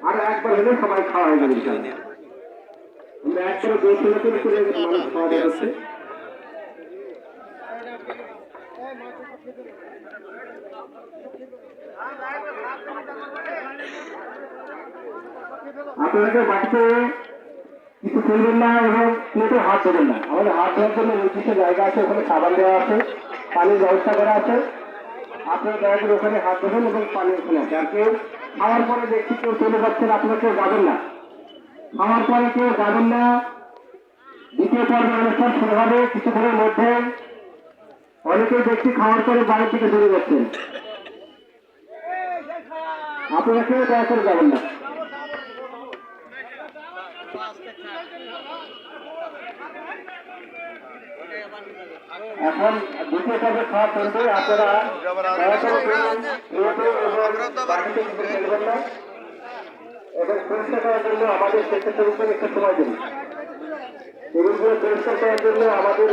আর একবার হলে সবাই খাওয়া হয়ে যাবে। আমরা একবারে 200 করে মানুষ খাওয়া যাচ্ছে। আপনাদের বাড়িতে কিছু ফেলবেন না এবং প্লেটে হাত দেবেন না। আমাদের হাত ধোয়ার জন্য নির্দিষ্ট জায়গা আছে, ওখানে সাবান দেওয়া আছে, পানির ব্যবস্থা করা আছে। আপনারা দয়া করে ওখানে হাত দেবেন এবং পানি ওখানে আছে। আর কেউ খাওয়ার পরে দেখছি কেউ চলে যাচ্ছেন, আপনারা কেউ যাবেন না। খাওয়ার পরে কেউ যাবেন না। দ্বিতীয় পর্বে অনুষ্ঠান শুরু হবে কিছুক্ষণের মধ্যে। অনেকেই দেখছি খাওয়ার পরে বাড়ির দিকে চলে যাচ্ছেন, আপনারা কেউ দয়া করে যাবেন না। এখন দ্বিতীয় পর্বে খাওয়া চলবে, আপনারা এবং পরিষ্কার করার জন্য আমাদের সেক্রেটারিকে একটু সময় দিন। টেবিলগুলো পরিষ্কার করার জন্য আমাদের